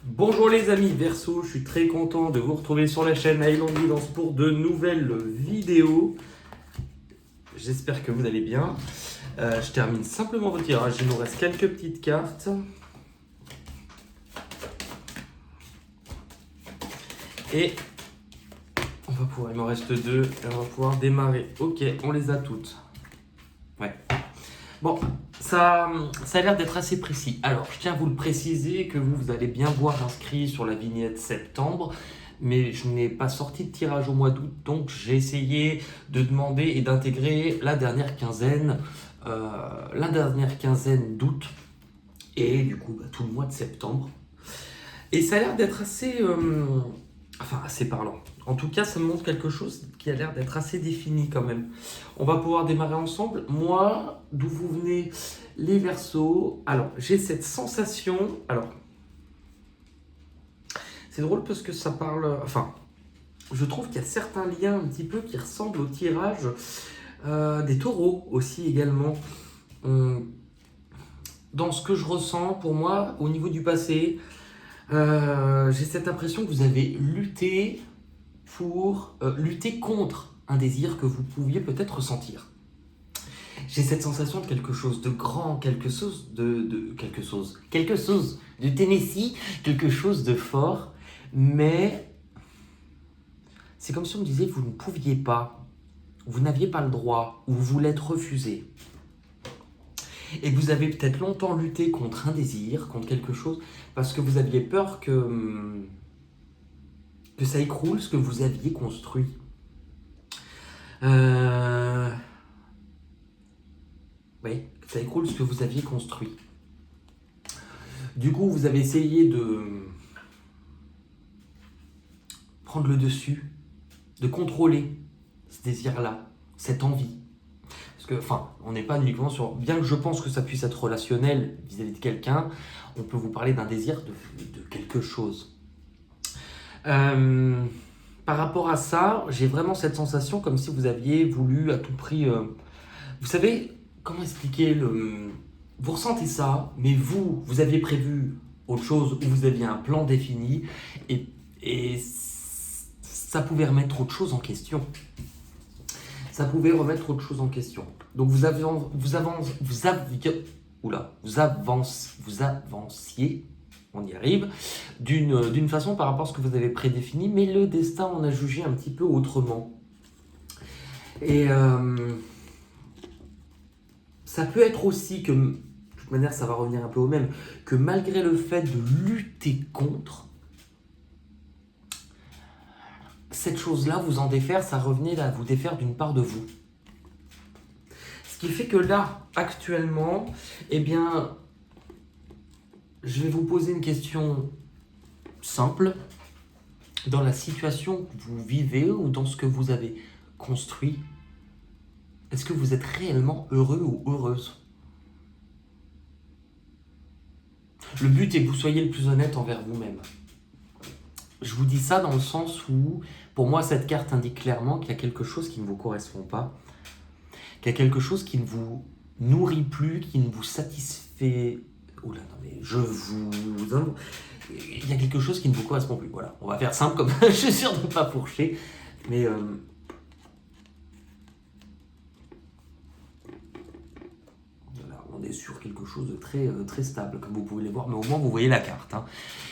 Bonjour les amis Verseau, je suis très content de vous retrouver sur la chaîne Highland Guidance pour de nouvelles vidéos. J'espère que vous allez bien. Je termine simplement votre tirage, il nous reste quelques petites cartes. Et on va pouvoir, il m'en reste deux, et on va pouvoir démarrer. Ok, on les a toutes. Ouais. Bon, ça a l'air d'être assez précis. Alors, je tiens à vous le préciser que vous allez bien voir inscrit sur la vignette septembre, mais je n'ai pas sorti de tirage au mois d'août, donc j'ai essayé de demander et d'intégrer la dernière quinzaine d'août et du coup tout le mois de septembre. Et ça a l'air d'être assez parlant. En tout cas, ça me montre quelque chose qui a l'air d'être assez défini quand même. On va pouvoir démarrer ensemble. Moi, d'où vous venez les Verseaux. Alors, j'ai cette sensation. Alors, c'est drôle parce que ça parle. Enfin, je trouve qu'il y a certains liens un petit peu qui ressemblent au tirage des Taureaux aussi également. Dans ce que je ressens, pour moi, au niveau du passé, j'ai cette impression que vous avez lutté pour lutter contre un désir que vous pouviez peut-être ressentir. J'ai cette sensation de quelque chose de grand, quelque chose de Tennessee, quelque chose de fort, mais c'est comme si on me disait que vous ne pouviez pas, vous n'aviez pas le droit, ou vous l'êtes refusé. Et que vous avez peut-être longtemps lutté contre un désir, contre quelque chose, parce que vous aviez peur que ça écroule ce que vous aviez construit. Oui, que ça écroule ce que vous aviez construit. Du coup, vous avez essayé de prendre le dessus, de contrôler ce désir-là, cette envie. Parce que, on n'est pas uniquement sur... Bien que je pense que ça puisse être relationnel vis-à-vis de quelqu'un, on peut vous parler d'un désir de quelque chose. Par rapport à ça, j'ai vraiment cette sensation comme si vous aviez voulu à tout prix... Vous savez, comment expliquer Vous ressentez ça, mais vous aviez prévu autre chose, ou vous aviez un plan défini, et ça pouvait remettre autre chose en question. Ça pouvait remettre autre chose en question. Donc vous avanciez, on y arrive, d'une façon par rapport à ce que vous avez prédéfini, mais le destin en a jugé un petit peu autrement. Et ça peut être aussi que, de toute manière ça va revenir un peu au même, que malgré le fait de lutter contre, cette chose-là, vous en défaire, ça revenait à vous défaire d'une part de vous. Ce qui fait que là, actuellement, eh bien, je vais vous poser une question simple. Dans la situation que vous vivez ou dans ce que vous avez construit, est-ce que vous êtes réellement heureux ou heureuse ? Le but est que vous soyez le plus honnête envers vous-même. Je vous dis ça dans le sens où, pour moi, cette carte indique clairement qu'il y a quelque chose qui ne vous correspond pas, qu'il y a quelque chose qui ne vous nourrit plus, qui ne vous satisfait... Oula, non mais il y a quelque chose qui ne vous correspond plus. Voilà, on va faire simple comme je suis sûr de ne pas fourcher, mais... on est sur quelque chose de très stable, comme vous pouvez le voir, mais au moins vous voyez la carte. Hein.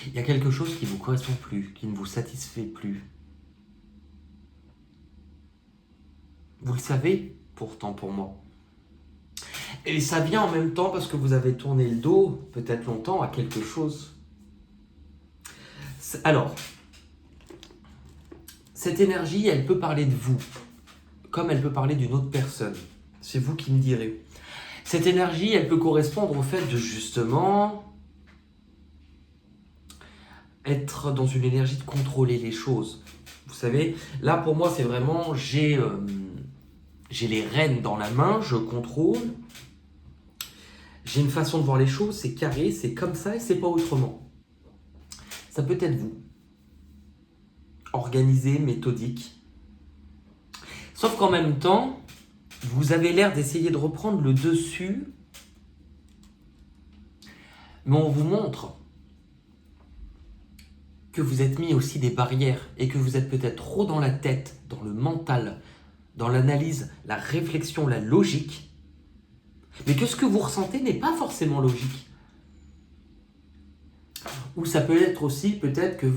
Il y a quelque chose qui ne vous correspond plus, qui ne vous satisfait plus. Vous le savez, pourtant, pour moi. Et ça vient en même temps parce que vous avez tourné le dos, peut-être longtemps, à quelque chose. Alors, cette énergie, elle peut parler de vous, comme elle peut parler d'une autre personne. C'est vous qui me direz. Cette énergie, elle peut correspondre au fait de justement être dans une énergie de contrôler les choses. Vous savez, là pour moi c'est vraiment, j'ai les rênes dans la main, je contrôle. J'ai une façon de voir les choses, c'est carré, c'est comme ça et c'est pas autrement. Ça peut être vous. Organisé, méthodique. Sauf qu'en même temps, vous avez l'air d'essayer de reprendre le dessus, mais on vous montre que vous êtes mis aussi des barrières et que vous êtes peut-être trop dans la tête, dans le mental, dans l'analyse, la réflexion, la logique, mais que ce que vous ressentez n'est pas forcément logique. Ou ça peut être aussi peut-être que,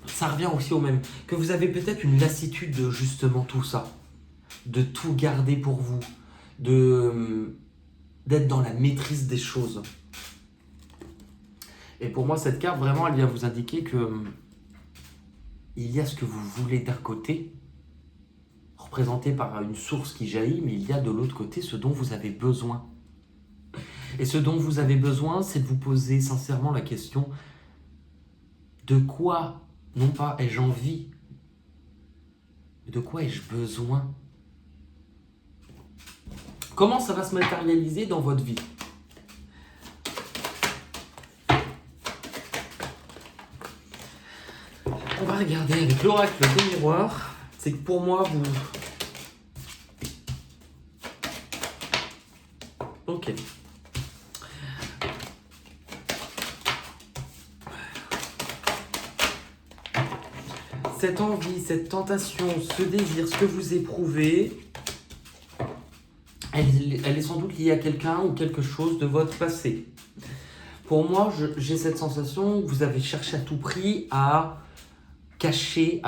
ça revient aussi au même, que vous avez peut-être une lassitude de justement tout ça, de tout garder pour vous, d'être dans la maîtrise des choses. Et pour moi, cette carte, vraiment, elle vient vous indiquer que il y a ce que vous voulez d'un côté, représenté par une source qui jaillit, mais il y a de l'autre côté ce dont vous avez besoin. Et ce dont vous avez besoin, c'est de vous poser sincèrement la question de quoi, non pas ai-je envie, mais de quoi ai-je besoin? Comment ça va se matérialiser dans votre vie? On va regarder avec l'oracle des miroirs. C'est que pour moi, vous... Ok. Cette envie, cette tentation, ce désir, ce que vous éprouvez, elle est sans doute liée à quelqu'un ou quelque chose de votre passé. Pour moi, j'ai cette sensation que vous avez cherché à tout prix à cacher,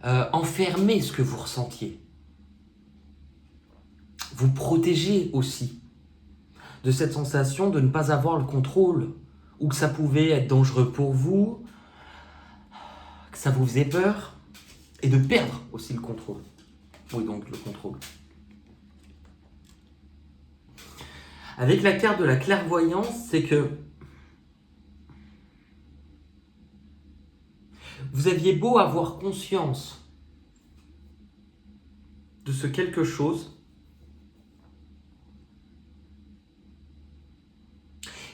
enfermer ce que vous ressentiez. Vous protéger aussi de cette sensation de ne pas avoir le contrôle, ou que ça pouvait être dangereux pour vous, que ça vous faisait peur, et de perdre aussi le contrôle. Oui, donc le contrôle. Avec la carte de la clairvoyance, c'est que vous aviez beau avoir conscience de ce quelque chose,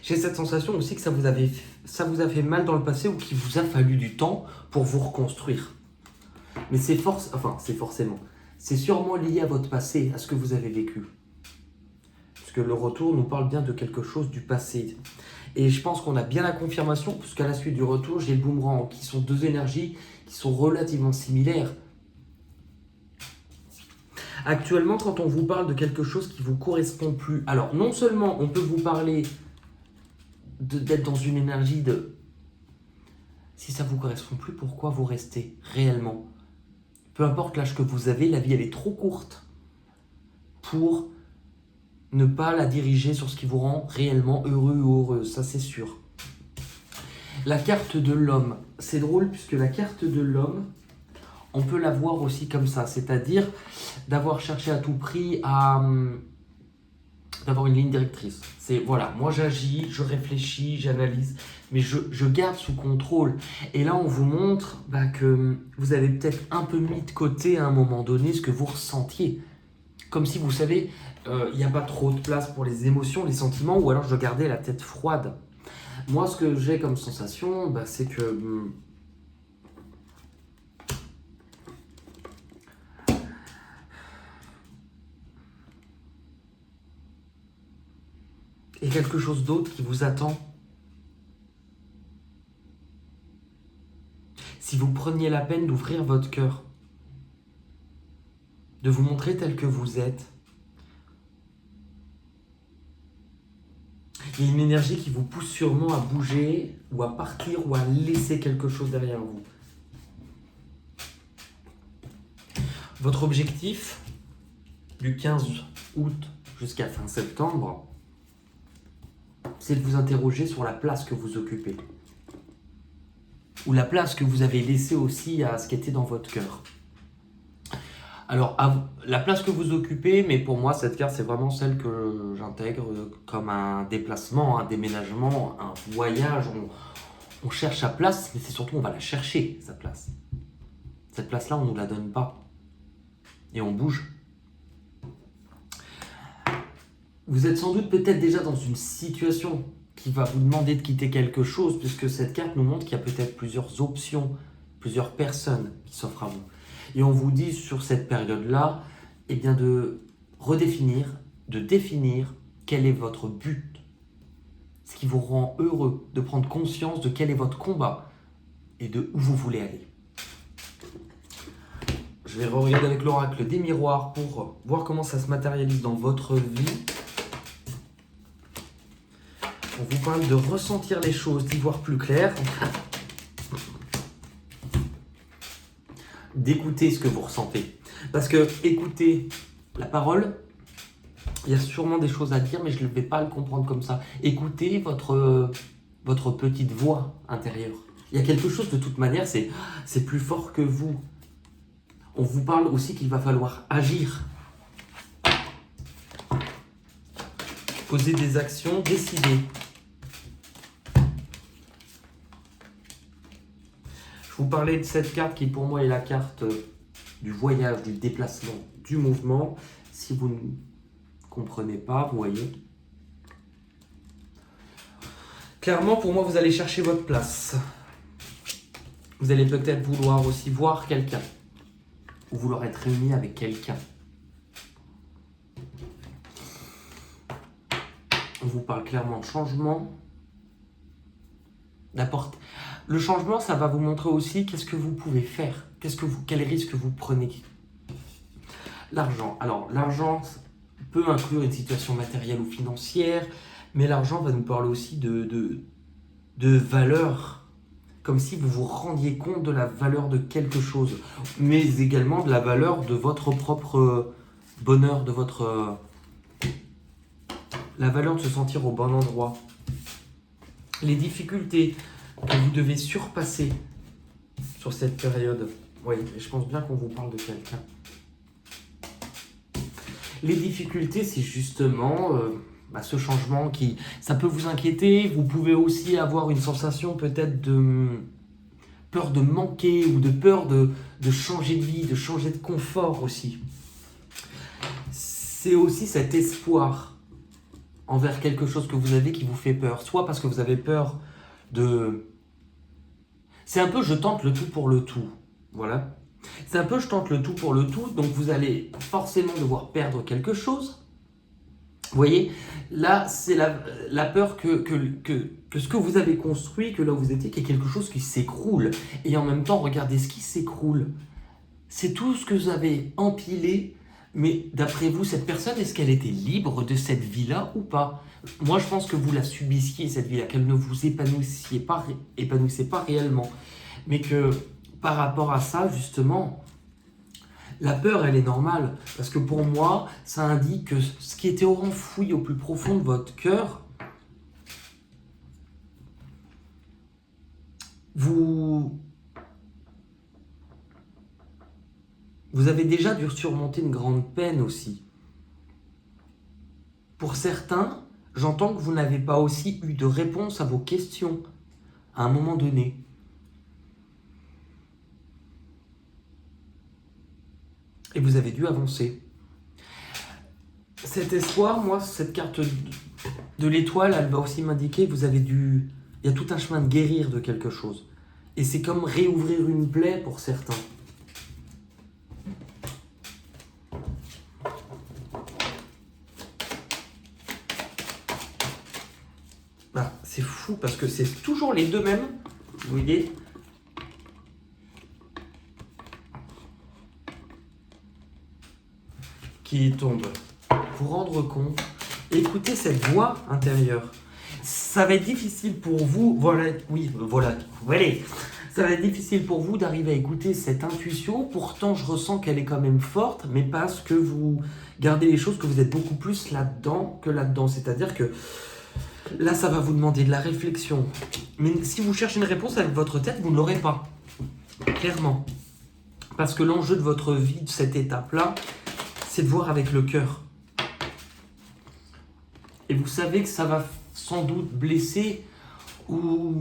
j'ai cette sensation aussi que ça vous a fait mal dans le passé ou qu'il vous a fallu du temps pour vous reconstruire. Mais c'est forcément. C'est sûrement lié à votre passé, à ce que vous avez vécu. Parce que le retour nous parle bien de quelque chose du passé. Et je pense qu'on a bien la confirmation, puisqu'à la suite du retour, j'ai le boomerang, qui sont deux énergies qui sont relativement similaires. Actuellement, quand on vous parle de quelque chose qui ne vous correspond plus, alors non seulement on peut vous parler d'être dans une énergie de si ça ne vous correspond plus, pourquoi vous restez réellement? Peu importe l'âge que vous avez, la vie elle est trop courte pour ne pas la diriger sur ce qui vous rend réellement heureux ou heureuse, ça c'est sûr. La carte de l'homme, c'est drôle puisque la carte de l'homme, on peut la voir aussi comme ça, c'est-à-dire d'avoir cherché à tout prix d'avoir une ligne directrice. C'est voilà, moi j'agis, je réfléchis, j'analyse, mais je garde sous contrôle. Et là on vous montre que vous avez peut-être un peu mis de côté à un moment donné ce que vous ressentiez. Comme si vous savez, il n'y a pas trop de place pour les émotions, les sentiments, ou alors je gardais la tête froide. Moi ce que j'ai comme sensation, c'est que... et quelque chose d'autre qui vous attend. Si vous preniez la peine d'ouvrir votre cœur, de vous montrer tel que vous êtes, il y a une énergie qui vous pousse sûrement à bouger, ou à partir, ou à laisser quelque chose derrière vous. Votre objectif, du 15 août jusqu'à fin septembre, c'est de vous interroger sur la place que vous occupez. Ou la place que vous avez laissée aussi à ce qui était dans votre cœur. Alors, la place que vous occupez, mais pour moi, cette carte, c'est vraiment celle que j'intègre comme un déplacement, un déménagement, un voyage. On cherche sa place, mais c'est surtout, on va la chercher, sa place. Cette place-là, on ne nous la donne pas. Et on bouge. Vous êtes sans doute peut-être déjà dans une situation qui va vous demander de quitter quelque chose, puisque cette carte nous montre qu'il y a peut-être plusieurs options, plusieurs personnes qui s'offrent à vous. Et on vous dit sur cette période-là, de redéfinir, de définir quel est votre but ce qui vous rend heureux, de prendre conscience de quel est votre combat et de où vous voulez aller. Je vais regarder avec l'oracle des miroirs pour voir comment ça se matérialise dans votre vie. On vous parle de ressentir les choses, d'y voir plus clair, d'écouter ce que vous ressentez. Parce que écouter la parole, il y a sûrement des choses à dire, mais je ne vais pas le comprendre comme ça. Écoutez votre petite voix intérieure. Il y a quelque chose de toute manière, c'est plus fort que vous. On vous parle aussi qu'il va falloir agir. Poser des actions, décider. Je vous parlais de cette carte qui pour moi est la carte du voyage, du déplacement, du mouvement. Si vous ne comprenez pas, vous voyez. Clairement, pour moi, vous allez chercher votre place. Vous allez peut-être vouloir aussi voir quelqu'un. Ou vouloir être réuni avec quelqu'un. On vous parle clairement de changement. D'apporter. Le changement, ça va vous montrer aussi qu'est-ce que vous pouvez faire. Quel risque vous prenez. L'argent. Alors, l'argent peut inclure une situation matérielle ou financière, mais l'argent va nous parler aussi de valeur. Comme si vous vous rendiez compte de la valeur de quelque chose, mais également de la valeur de votre propre bonheur, la valeur de se sentir au bon endroit. Les difficultés que vous devez surpasser sur cette période. Oui, je pense bien qu'on vous parle de quelqu'un. Les difficultés, c'est justement ce changement qui... Ça peut vous inquiéter. Vous pouvez aussi avoir une sensation peut-être de peur de manquer ou de peur de changer de vie, de changer de confort aussi. C'est aussi cet espoir envers quelque chose que vous avez qui vous fait peur. Soit parce que vous avez peur de... C'est un peu je tente le tout pour le tout. Voilà. C'est un peu je tente le tout pour le tout. Donc vous allez forcément devoir perdre quelque chose. Vous voyez, là, c'est la peur que ce que vous avez construit, que là où vous étiez, qu'il y ait quelque chose qui s'écroule. Et en même temps, regardez ce qui s'écroule. C'est tout ce que vous avez empilé. Mais d'après vous, cette personne, est-ce qu'elle était libre de cette vie-là ou pas? Moi, je pense que vous la subissiez, cette vie-là, qu'elle ne vous épanouissait pas réellement. Mais que par rapport à ça, justement... La peur, elle est normale, parce que pour moi, ça indique que ce qui était enfoui au plus profond de votre cœur, vous avez déjà dû surmonter une grande peine aussi. Pour certains, j'entends que vous n'avez pas aussi eu de réponse à vos questions à un moment donné. Et vous avez dû avancer. Cet espoir, moi, cette carte de l'étoile, elle va aussi m'indiquer que vous avez dû... Il y a tout un chemin de guérir de quelque chose. Et c'est comme réouvrir une plaie pour certains. Voilà, c'est fou parce que c'est toujours les deux mêmes. Vous voyez ? Qui tombent. Vous rendre compte, écoutez cette voix intérieure. Ça va être difficile pour vous, voilà, ça va être difficile pour vous d'arriver à écouter cette intuition, pourtant je ressens qu'elle est quand même forte, mais parce que vous gardez les choses, que vous êtes beaucoup plus là-dedans que là-dedans, c'est-à-dire que là ça va vous demander de la réflexion, mais si vous cherchez une réponse avec votre tête, vous ne l'aurez pas, clairement, parce que l'enjeu de votre vie, de cette étape-là, c'est de voir avec le cœur. Et vous savez que ça va sans doute blesser ou...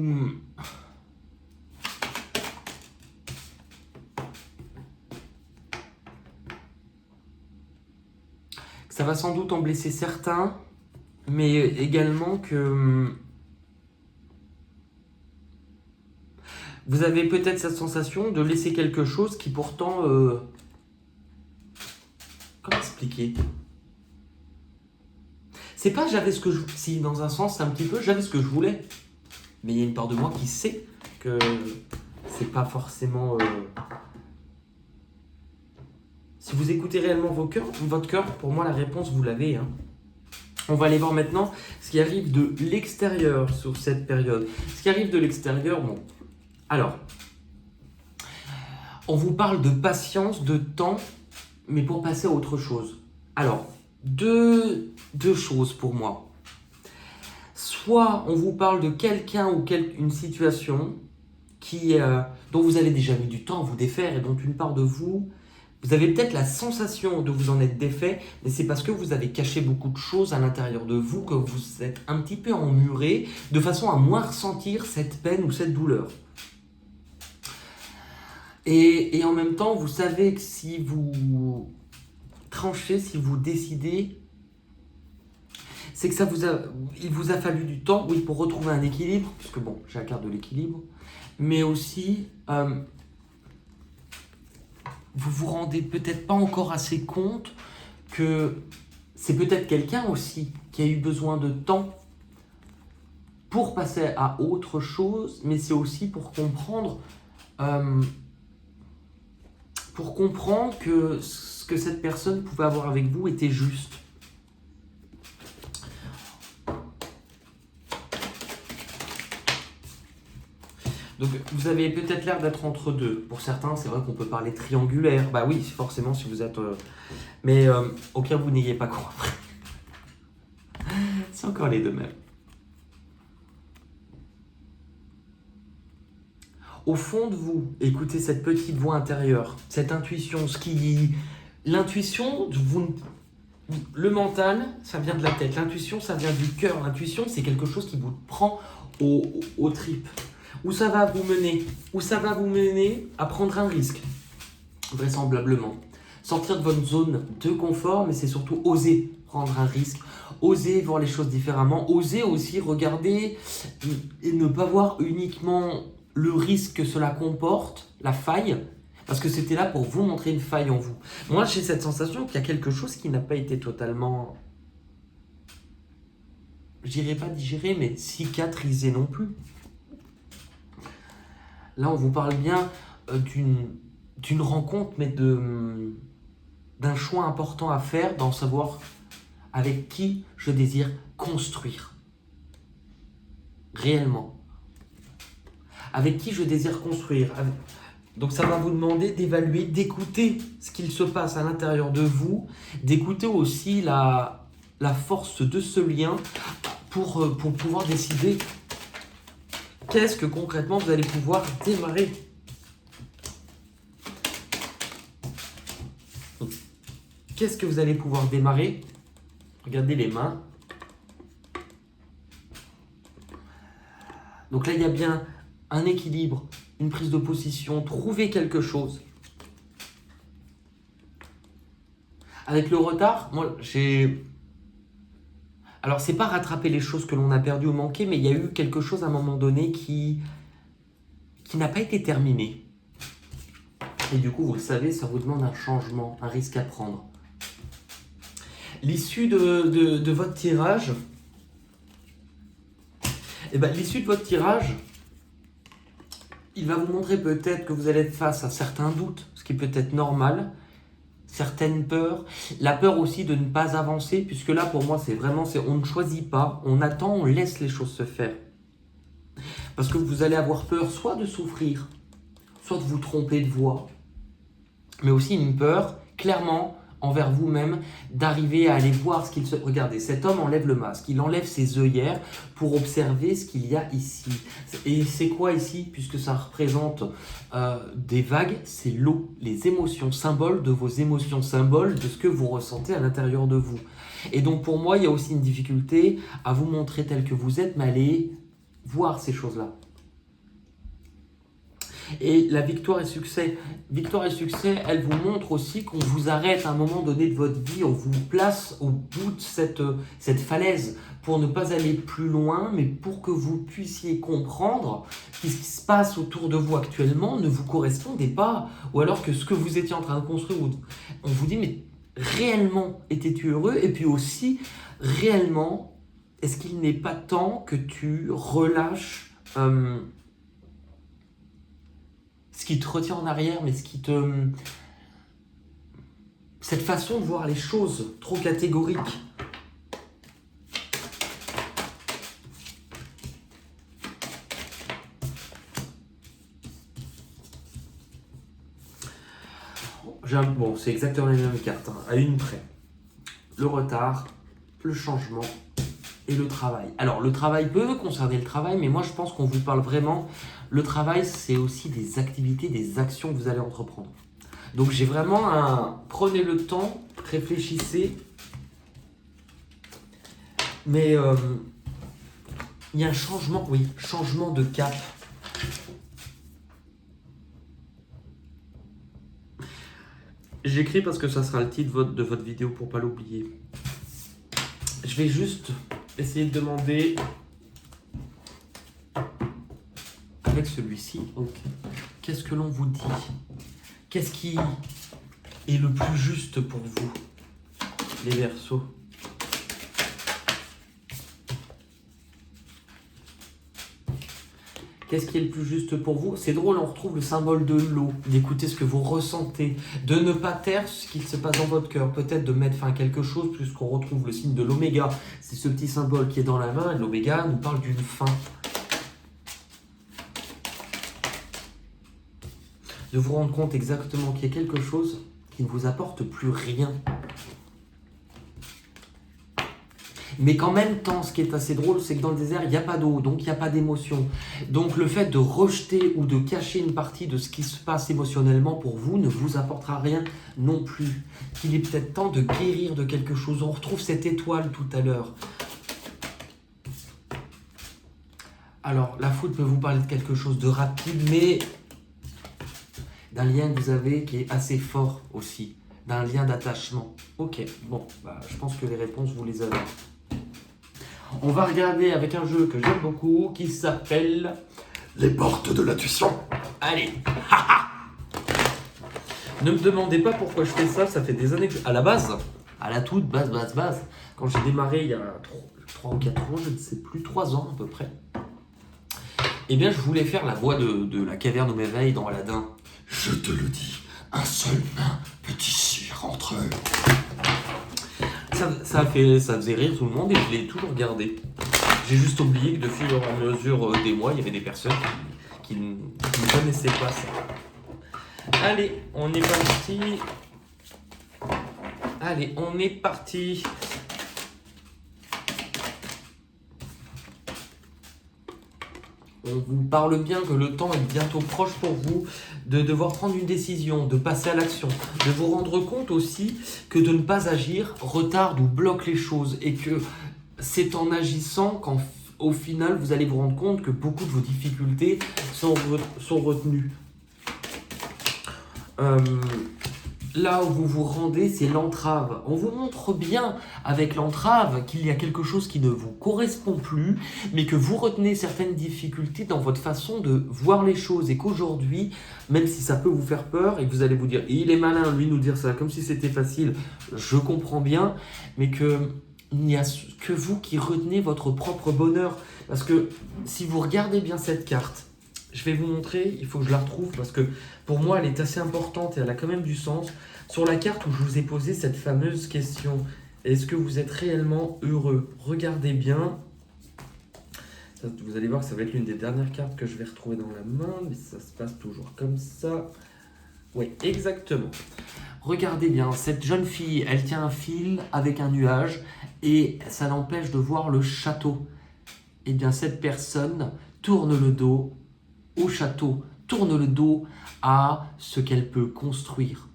Ça va sans doute en blesser certains, mais également que... Vous avez peut-être cette sensation de laisser quelque chose qui pourtant... Comment expliquer ? C'est pas j'avais ce que je... Si, dans un sens, c'est un petit peu j'avais ce que je voulais. Mais il y a une part de moi qui sait que c'est pas forcément... Si vous écoutez réellement votre cœur, pour moi, la réponse, vous l'avez. Hein. On va aller voir maintenant ce qui arrive de l'extérieur sur cette période. Ce qui arrive de l'extérieur, bon. Alors, on vous parle de patience, de temps, mais pour passer à autre chose. Alors, deux choses pour moi. Soit on vous parle de quelqu'un ou une situation dont vous avez déjà mis du temps à vous défaire et dont une part de vous, vous avez peut-être la sensation de vous en être défait, mais c'est parce que vous avez caché beaucoup de choses à l'intérieur de vous, que vous êtes un petit peu emmuré, de façon à moins ressentir cette peine ou cette douleur. Et en même temps, vous savez que si vous tranchez, si vous décidez, c'est que il vous a fallu du temps, oui, pour retrouver un équilibre, puisque bon, j'ai la carte de l'équilibre, mais aussi, vous vous rendez peut-être pas encore assez compte que c'est peut-être quelqu'un aussi qui a eu besoin de temps pour passer à autre chose, mais c'est aussi pour comprendre que ce que cette personne pouvait avoir avec vous était juste. Donc vous avez peut-être l'air d'être entre deux. Pour certains, c'est vrai qu'on peut parler triangulaire. Bah oui, forcément, si vous êtes... Mais au pire, vous n'ayez pas compris. C'est encore les deux mêmes. Au fond de vous, écoutez cette petite voix intérieure, cette intuition, l'intuition, le mental, ça vient de la tête. L'intuition, ça vient du cœur. L'intuition, c'est quelque chose qui vous prend aux tripes. Où ça va vous mener? Où ça va vous mener à prendre un risque, vraisemblablement. Sortir de votre zone de confort, mais c'est surtout oser prendre un risque, oser voir les choses différemment, oser aussi regarder et ne pas voir uniquement le risque que cela comporte, la faille, parce que c'était là pour vous montrer une faille en vous. Moi, j'ai cette sensation qu'il y a quelque chose qui n'a pas été totalement, je dirais pas digéré, mais cicatrisé non plus. Là, on vous parle bien d'une rencontre, mais d'un choix important à faire, d'en savoir avec qui je désire construire. Réellement. Avec qui je désire construire. Donc ça va vous demander d'évaluer, d'écouter ce qu'il se passe à l'intérieur de vous, d'écouter aussi la force de ce lien pour pouvoir décider qu'est-ce que concrètement vous allez pouvoir démarrer. Donc, qu'est-ce que vous allez pouvoir démarrer? Regardez les mains. Donc là, il y a bien un équilibre, une prise de position, trouver quelque chose. Avec le retard, moi, alors, c'est pas rattraper les choses que l'on a perdues ou manquées, mais il y a eu quelque chose à un moment donné qui n'a pas été terminé. Et du coup, vous le savez, ça vous demande un changement, un risque à prendre. L'issue de votre tirage, l'issue de votre tirage, il va vous montrer peut-être que vous allez être face à certains doutes, ce qui peut être normal, certaines peurs, la peur aussi de ne pas avancer, puisque là pour moi on ne choisit pas, on attend, on laisse les choses se faire. Parce que vous allez avoir peur soit de souffrir, soit de vous tromper de voie, mais aussi une peur, clairement, envers vous-même, d'arriver à aller voir ce qu'il se... Regardez, cet homme enlève le masque, il enlève ses œillères pour observer ce qu'il y a ici. Et c'est quoi ici? Puisque ça représente des vagues, c'est l'eau, les émotions, symboles de vos émotions, symboles de ce que vous ressentez à l'intérieur de vous. Et donc pour moi, il y a aussi une difficulté à vous montrer tel que vous êtes, mais aller voir ces choses-là. Et la victoire et succès, elle vous montre aussi qu'on vous arrête à un moment donné de votre vie, on vous place au bout de cette falaise pour ne pas aller plus loin, mais pour que vous puissiez comprendre que ce qui se passe autour de vous actuellement ne vous correspondait pas, ou alors que ce que vous étiez en train de construire, on vous dit mais réellement étais-tu heureux? Et puis aussi réellement, est-ce qu'il n'est pas temps que tu relâches ce qui te retient en arrière, mais cette façon de voir les choses trop catégorique. Bon, c'est exactement les mêmes cartes, hein, à une près. Le retard, le changement et le travail. Alors, le travail peut concerner le travail, mais moi, je pense qu'on vous parle vraiment... Le travail, c'est aussi des activités, des actions que vous allez entreprendre. Donc, j'ai vraiment un... Prenez le temps, réfléchissez. Mais il y a un changement, oui, changement de cap. J'écris parce que ça sera le titre de votre vidéo pour pas l'oublier. Je vais juste essayer de demander avec celui-ci. Donc, qu'est-ce que l'on vous dit? Qu'est-ce qui est le plus juste pour vous, les Verseaux? Qu'est-ce qui est le plus juste pour vous? C'est drôle, on retrouve le symbole de l'eau, d'écouter ce que vous ressentez, de ne pas taire ce qu'il se passe dans votre cœur, peut-être de mettre fin à quelque chose, puisqu'on retrouve le signe de l'oméga. C'est ce petit symbole qui est dans la main, et l'oméga nous parle d'une fin. De vous rendre compte exactement qu'il y a quelque chose qui ne vous apporte plus rien. Mais qu'en même temps, ce qui est assez drôle, c'est que dans le désert, il n'y a pas d'eau, donc il n'y a pas d'émotion. Donc le fait de rejeter ou de cacher une partie de ce qui se passe émotionnellement pour vous ne vous apportera rien non plus. Il est peut-être temps de guérir de quelque chose. On retrouve cette étoile tout à l'heure. Alors, la foudre peut vous parler de quelque chose de rapide, mais d'un lien que vous avez qui est assez fort aussi. D'un lien d'attachement. Ok, bon, je pense que les réponses, vous les avez. On va regarder avec un jeu que j'aime beaucoup qui s'appelle Les Portes de l'Intuition. Allez. Ne me demandez pas pourquoi je fais ça, ça fait des années que à la base, à la toute base, quand j'ai démarré il y a 3 ou 4 ans, je ne sais plus, 3 ans à peu près, eh bien je voulais faire la voix de la caverne au merveilles dans Aladdin. Je te le dis, un seul nain peut ici rentrer. Ça faisait rire tout le monde et je l'ai toujours gardé. J'ai juste oublié que de fil en mesure des mois, il y avait des personnes qui ne connaissaient pas ça. Allez, on est parti. Allez, on est parti. On vous parle bien que le temps est bientôt proche pour vous de devoir prendre une décision, de passer à l'action, de vous rendre compte aussi que de ne pas agir retarde ou bloque les choses et que c'est en agissant qu'au final vous allez vous rendre compte que beaucoup de vos difficultés sont retenues. Là où vous vous rendez, c'est l'entrave. On vous montre bien avec l'entrave qu'il y a quelque chose qui ne vous correspond plus, mais que vous retenez certaines difficultés dans votre façon de voir les choses et qu'aujourd'hui, même si ça peut vous faire peur et que vous allez vous dire « il est malin, lui, nous dire ça comme si c'était facile », je comprends bien, mais qu'il n'y a que vous qui retenez votre propre bonheur. Parce que si vous regardez bien cette carte, je vais vous montrer, il faut que je la retrouve parce que pour moi elle est assez importante et elle a quand même du sens. Sur la carte où je vous ai posé cette fameuse question, est-ce que vous êtes réellement heureux? Regardez bien. Ça, vous allez voir que ça va être l'une des dernières cartes que je vais retrouver dans la main, mais ça se passe toujours comme ça. Oui, exactement. Regardez bien, cette jeune fille, elle tient un fil avec un nuage et ça l'empêche de voir le château. Eh bien cette personne tourne le dos au château, tourne le dos à ce qu'elle peut construire.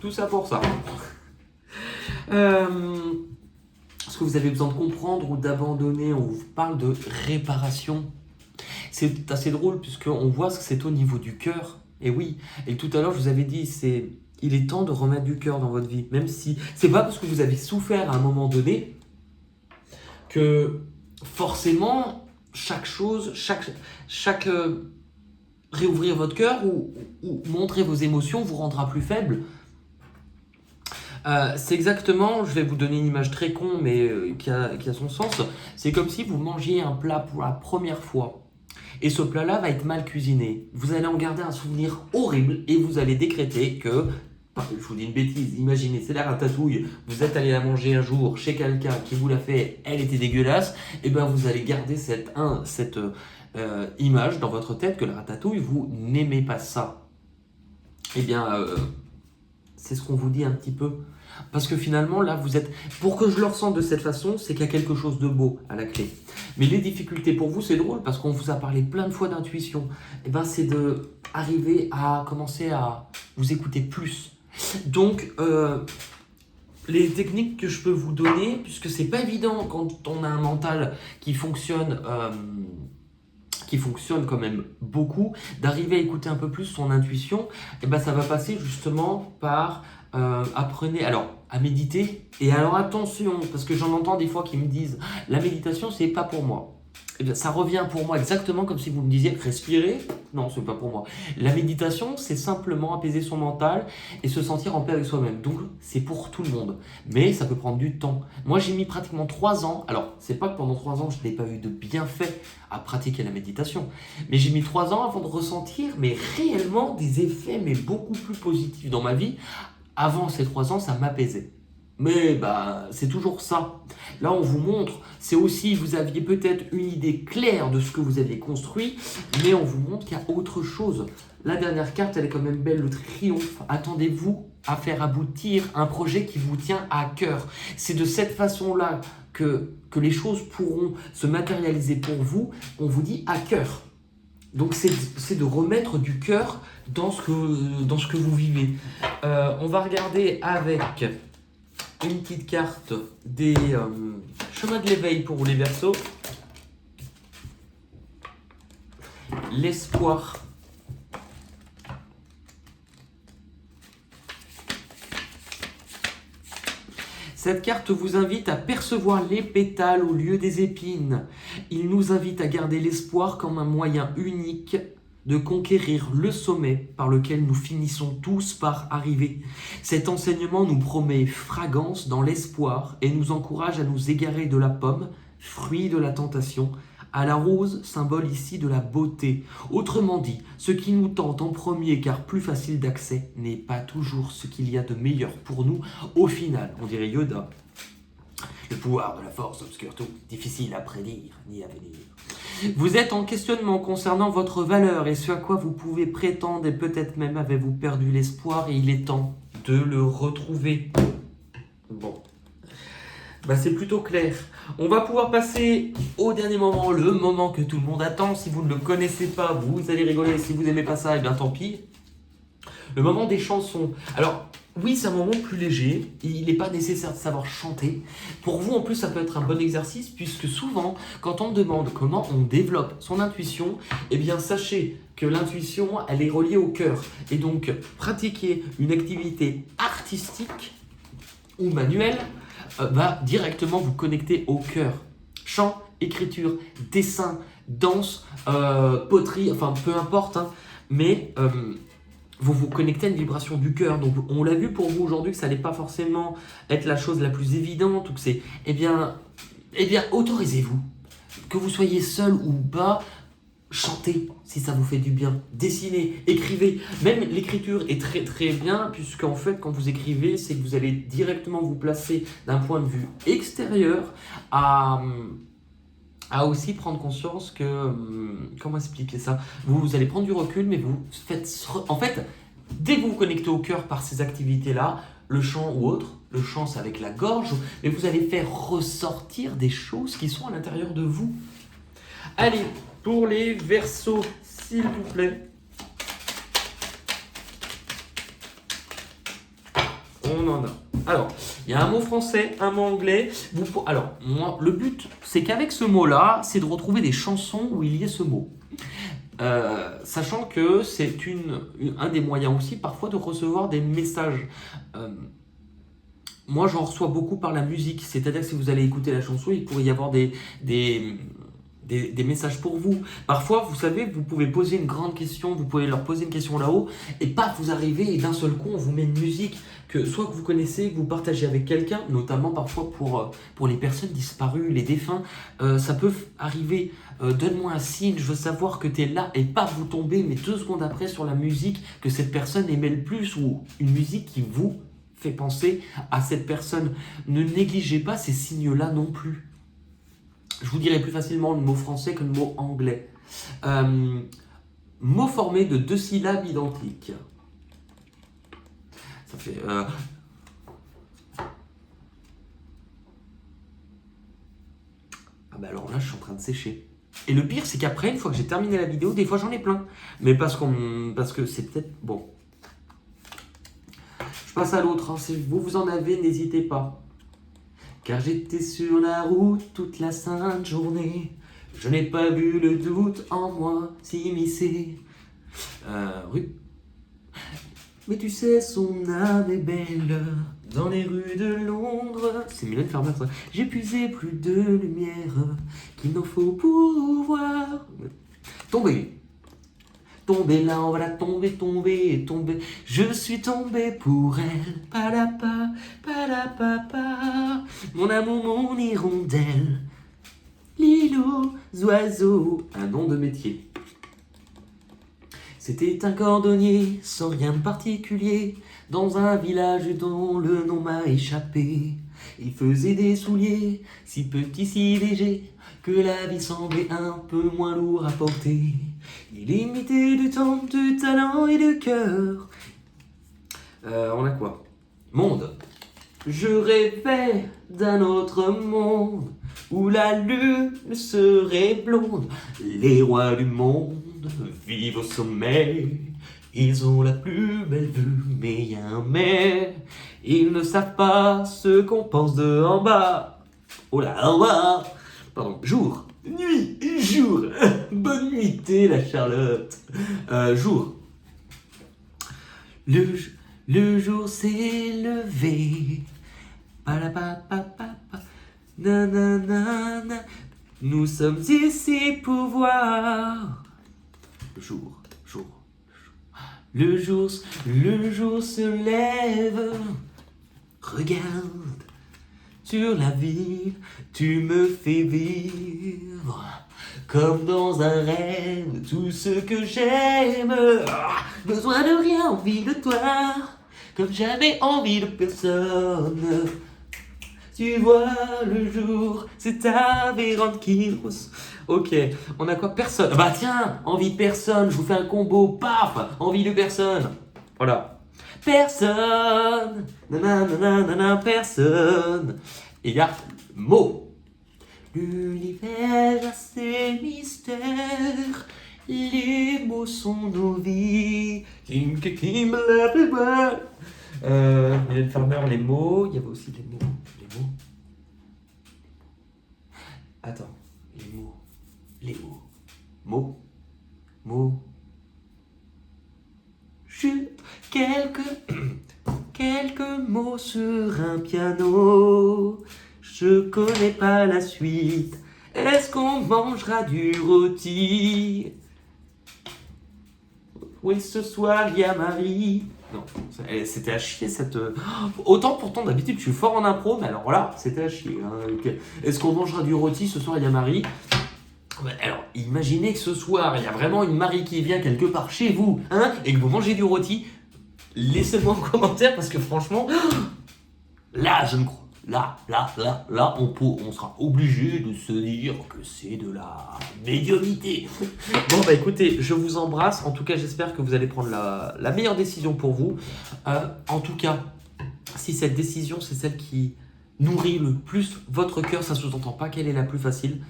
Tout ça pour ça. Est-ce que vous avez besoin de comprendre ou d'abandonner? On vous parle de réparation. C'est assez drôle puisqu'on voit que c'est au niveau du cœur. Et oui, et tout à l'heure je vous avais dit, il est temps de remettre du cœur dans votre vie. Même si c'est pas parce que vous avez souffert à un moment donné que forcément, chaque chose, chaque réouvrir votre cœur ou montrer vos émotions vous rendra plus faible. C'est exactement, je vais vous donner une image très con, mais qui a son sens. C'est comme si vous mangiez un plat pour la première fois. Et ce plat-là va être mal cuisiné. Vous allez en garder un souvenir horrible et vous allez décréter que, je vous dis une bêtise, imaginez, c'est la ratatouille, vous êtes allé la manger un jour chez quelqu'un qui vous l'a fait, elle était dégueulasse, et bien vous allez garder cette image dans votre tête que la ratatouille, vous n'aimez pas ça. Eh bien, c'est ce qu'on vous dit un petit peu. Parce que finalement, là, vous êtes... Pour que je le ressente de cette façon, c'est qu'il y a quelque chose de beau à la clé. Mais les difficultés pour vous, c'est drôle, parce qu'on vous a parlé plein de fois d'intuition. Et ben, c'est d'arriver à commencer à vous écouter plus. Donc, les techniques que je peux vous donner, puisque c'est pas évident quand on a un mental qui fonctionne quand même beaucoup, d'arriver à écouter un peu plus son intuition, et ben ça va passer justement par apprenez alors à méditer. Et alors attention, parce que j'en entends des fois qui me disent la méditation c'est pas pour moi. Eh bien, ça revient pour moi exactement comme si vous me disiez respirer. Non, c'est pas pour moi. La méditation, c'est simplement apaiser son mental et se sentir en paix avec soi-même. Donc, c'est pour tout le monde. Mais ça peut prendre du temps. Moi, j'ai mis pratiquement 3 ans. Alors, c'est pas que pendant 3 ans, je n'ai pas eu de bienfait à pratiquer la méditation. Mais j'ai mis 3 ans avant de ressentir, mais réellement, des effets, mais beaucoup plus positifs dans ma vie. Avant ces 3 ans, ça m'apaisait. Mais bah, c'est toujours ça. Là, on vous montre, c'est aussi, vous aviez peut-être une idée claire de ce que vous aviez construit, mais on vous montre qu'il y a autre chose. La dernière carte, elle est quand même belle, le triomphe. Attendez-vous à faire aboutir un projet qui vous tient à cœur. C'est de cette façon-là que les choses pourront se matérialiser pour vous. On vous dit à cœur. Donc c'est de remettre du cœur dans ce que vous vivez. On va regarder avec une petite carte des chemins de l'éveil pour les Verseaux. L'espoir. Cette carte vous invite à percevoir les pétales au lieu des épines. Il nous invite à garder l'espoir comme un moyen unique de conquérir le sommet par lequel nous finissons tous par arriver. Cet enseignement nous promet fragance dans l'espoir et nous encourage à nous égarer de la pomme, fruit de la tentation, à la rose, symbole ici de la beauté. Autrement dit, ce qui nous tente en premier car plus facile d'accès n'est pas toujours ce qu'il y a de meilleur pour nous au final. On dirait Yoda. Le pouvoir de la force obscure tout, difficile à prédire ni à venir. Vous êtes en questionnement concernant votre valeur et ce à quoi vous pouvez prétendre et peut-être même avez-vous perdu l'espoir et il est temps de le retrouver. Bon, bah c'est plutôt clair. On va pouvoir passer au dernier moment, le moment que tout le monde attend. Si vous ne le connaissez pas, vous allez rigoler. Si vous n'aimez pas ça, eh bien tant pis. Le moment des chansons. Alors, oui, c'est un moment plus léger. Il n'est pas nécessaire de savoir chanter. Pour vous, en plus, ça peut être un bon exercice puisque souvent, quand on demande comment on développe son intuition, eh bien, sachez que l'intuition, elle est reliée au cœur. Et donc, pratiquer une activité artistique ou manuelle va directement vous connecter au cœur. Chant, écriture, dessin, danse, poterie, enfin, peu importe, hein, mais... vous vous connectez à une vibration du cœur. Donc on l'a vu pour vous aujourd'hui que ça n'allait pas forcément être la chose la plus évidente ou que c'est... Eh bien, autorisez-vous. Que vous soyez seul ou pas, chantez si ça vous fait du bien. Dessinez, écrivez. Même l'écriture est très très bien puisqu'en fait quand vous écrivez, c'est que vous allez directement vous placer d'un point de vue extérieur à aussi prendre conscience que, comment expliquer ça, vous allez prendre du recul, mais vous faites, en fait, dès que vous vous connectez au cœur par ces activités-là, le chant ou autre, le chant c'est avec la gorge, mais vous allez faire ressortir des choses qui sont à l'intérieur de vous. Allez, pour les Verseaux, s'il vous plaît. On en a. Alors, il y a un mot français, un mot anglais. Alors, moi, le but, c'est qu'avec ce mot-là, c'est de retrouver des chansons où il y ait ce mot. Sachant que c'est un des moyens aussi parfois de recevoir des messages. Moi, j'en reçois beaucoup par la musique. C'est-à-dire que si vous allez écouter la chanson, il pourrait y avoir des des messages pour vous. Parfois, vous savez, vous pouvez poser une grande question, vous pouvez leur poser une question là-haut, et paf, vous arrivez, et d'un seul coup, on vous met une musique que soit que vous connaissez, que vous partagez avec quelqu'un, notamment parfois pour les personnes disparues, les défunts, ça peut arriver. Donne-moi un signe, je veux savoir que tu es là, et pas vous tomber, mais 2 secondes après, sur la musique que cette personne aimait le plus, ou une musique qui vous fait penser à cette personne. Ne négligez pas ces signes-là non plus. Je vous dirai plus facilement le mot français que le mot anglais. Mot formé de 2 syllabes identiques. Ça fait... Ah bah alors là, je suis en train de sécher. Et le pire, c'est qu'après, une fois que j'ai terminé la vidéo, des fois j'en ai plein. Mais parce que c'est peut-être... Bon. Je passe à l'autre. Hein. Si vous en avez, n'hésitez pas. Car j'étais sur la route toute la sainte journée. Je n'ai pas vu le doute en moi s'immiscer. Rue. Mais tu sais, son âme est belle. Dans les rues de Londres. C'est Mylène Farmer, ça. J'ai puisé plus de lumière qu'il n'en faut pour voir. Tomber. Tomber là, on va la tomber. Je suis tombé pour elle. Palapa, palapapa. Mon amour, mon hirondelle. L'îlot, oiseau. Un nom de métier. C'était un cordonnier sans rien de particulier, dans un village dont le nom m'a échappé. Il faisait des souliers, si petits, si légers, que la vie semblait un peu moins lourde à porter. Il imitait du temps, de talent et de cœur. On a quoi? Monde. Je rêvais d'un autre monde, où la lune serait blonde. Les rois du monde vivent au sommet, ils ont la plus belle vue, mais y a un mais, ils ne savent pas ce qu'on pense de en bas. Oh là, en bas. Pardon, jour, nuit, jour. Bonne nuitée la Charlotte. Jour. Le jour s'est levé. Palapapapapa. Nanana. Nous sommes ici pour voir. Jour. Le jour se lève. Regarde, sur la ville, tu me fais vivre comme dans un rêve, tout ce que j'aime. Besoin de rien, envie de toi, comme j'avais envie de personne. Tu vois le jour, c'est ta Vérone qui rousse. Ok, on a quoi? Personne. Bah tiens, envie de personne, je vous fais un combo, paf, envie de personne. Voilà. Personne. Nanana, personne. Et il y a mot. L'univers a ses mystères. Les mots sont nos vies. Mylène Farmer, les mots. Il y avait aussi les mots. Attends, les mots. Chut, quelques mots sur un piano. Je connais pas la suite. Est-ce qu'on mangera du rôti? Oui, ce soir, il y a Marie. Non, c'était à chier cette... Autant pourtant, d'habitude, je suis fort en impro, mais alors là, c'était à chier. Hein. Est-ce qu'on mangera du rôti? Ce soir, il y a Marie. Alors, imaginez que ce soir, il y a vraiment une Marie qui vient quelque part chez vous, hein, et que vous mangez du rôti. Laissez-moi en commentaire, parce que franchement, là, je ne crois... Là, on sera obligé de se dire que c'est de la médiumnité. Bon, bah écoutez, je vous embrasse. En tout cas, j'espère que vous allez prendre la meilleure décision pour vous. En tout cas, si cette décision, c'est celle qui nourrit le plus votre cœur, ça ne sous-entend pas qu'elle est la plus facile.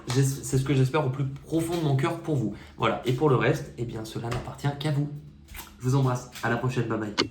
C'est ce que j'espère au plus profond de mon cœur pour vous. Voilà, et pour le reste, eh bien, cela n'appartient qu'à vous. Je vous embrasse. À la prochaine. Bye bye.